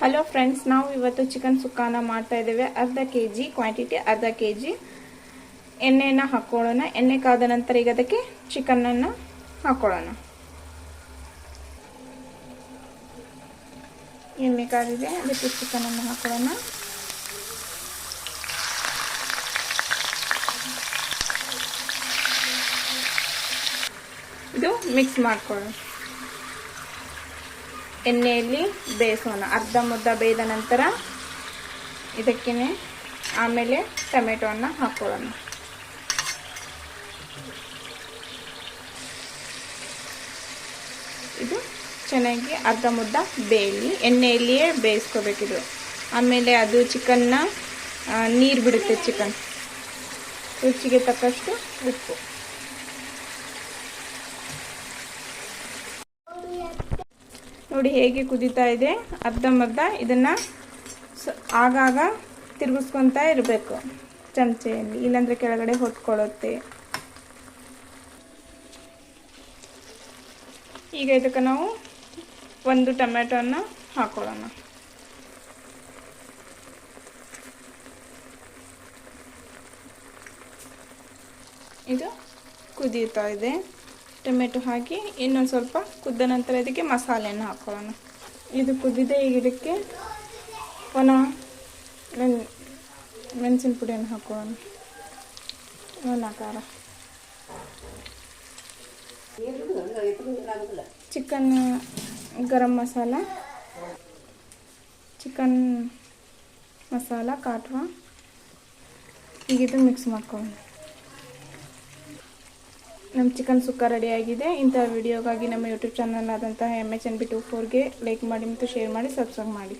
Hello friends, ನಾವು ಇವತ್ತು chicken ಸುಕ್ಕಾನ ಮಾಡ್ತಾ ಇದ್ದೇವೆ. ಅರ್ಧ ಕೆಜಿ ಕ್ವಾಂಟಿಟಿ, ಅರ್ಧ ಕೆಜಿ ಎಣ್ಣೆನ ಹಾಕೊಳ್ಳೋಣ. ಎಣ್ಣೆ ಕಾದ ನಂತರ ಈಗ ಅದಕ್ಕೆ ಚಿಕನ್ ಅನ್ನು ಹಾಕೊಳ್ಳೋಣ. ಎಣ್ಣೆ ಕಾದಿದೆ, ಅದಕ್ಕೆ ಚಿಕನ್ ಅನ್ನು ಹಾಕೊಳ್ಳೋಣ. ಇದು ಮಿಕ್ಸ್ ಮಾಡ್ಕೊಳ್ಳೋಣ. ಎಣ್ಣೆಯಲ್ಲಿ ಬೇಯಿಸೋಣ. ಅರ್ಧ ಮುದ್ದ ಬೇಯ್ದ ನಂತರ ಇದಕ್ಕೆ ಆಮೇಲೆ ಟೊಮೆಟೊವನ್ನು ಹಾಕೊಳ್ಳೋಣ. ಇದು ಚೆನ್ನಾಗಿ ಅರ್ಧ ಮುದ್ದ ಬೇಯಲಿ. ಎಣ್ಣೆಯಲ್ಲಿಯೇ ಬೇಯಿಸ್ಕೋಬೇಕಿದು. ಆಮೇಲೆ ಅದು ಚಿಕನ್ನ ನೀರು ಬಿಡುತ್ತೆ. ಚಿಕನ್ ರುಚಿಗೆ ತಕ್ಕಷ್ಟು ಉಪ್ಪು. ನೋಡಿ ಹೇಗೆ ಕುದೀತಾ ಇದೆ. ಅರ್ಧಂಬರ್ಧ ಇದನ್ನು ಆಗಾಗ ತಿರುಗಿಸ್ಕೊತಾ ಇರಬೇಕು ಚಮಚೆಯಲ್ಲಿ, ಇಲ್ಲಾಂದರೆ ಕೆಳಗಡೆ ಹೊತ್ಕೊಳ್ಳುತ್ತೆ. ಈಗ ಇದಕ್ಕೆ ನಾವು ಒಂದು ಟೊಮೆಟೊನ ಹಾಕೊಳ್ಳೋಣ. ಇದು ಕುದೀತಾ ಇದೆ. ಟೊಮೆಟೊ ಹಾಕಿ ಇನ್ನೊಂದು ಸ್ವಲ್ಪ ಕುದ್ದ ನಂತರ ಇದಕ್ಕೆ ಮಸಾಲೆಯನ್ನು ಹಾಕೊಳ್ಳೋಣ. ಇದು ಕುದ್ದಿದೆ. ಈಗ ಇದಕ್ಕೆ ಮೆಣಸಿನ ಪುಡಿಯನ್ನು ಹಾಕೊಳ್ಳೋಣ. ಖಾರ, ಚಿಕನ್ ಗರಂ ಮಸಾಲ, ಚಿಕನ್ ಮಸಾಲ, ಕಾಟ್ವ. ಈಗ ಇದು ಮಿಕ್ಸ್ ಮಾಡ್ಕೊಳ್ಳೋಣ. ನಮ್ಮ ಚಿಕನ್ ಸುಕ್ಕ ರೆಡಿಯಾಗಿದೆ. ಇಂಥ ವಿಡಿಯೋಗಾಗಿ ನಮ್ಮ ಯೂಟ್ಯೂಬ್ ಚಾನಲ್ ಆದಂತಹ MHNB24ಗೆ ಲೈಕ್ ಮಾಡಿ ಮತ್ತು ಶೇರ್ ಮಾಡಿ, ಸಬ್ಸ್ಕ್ರೈಬ್ ಮಾಡಿ.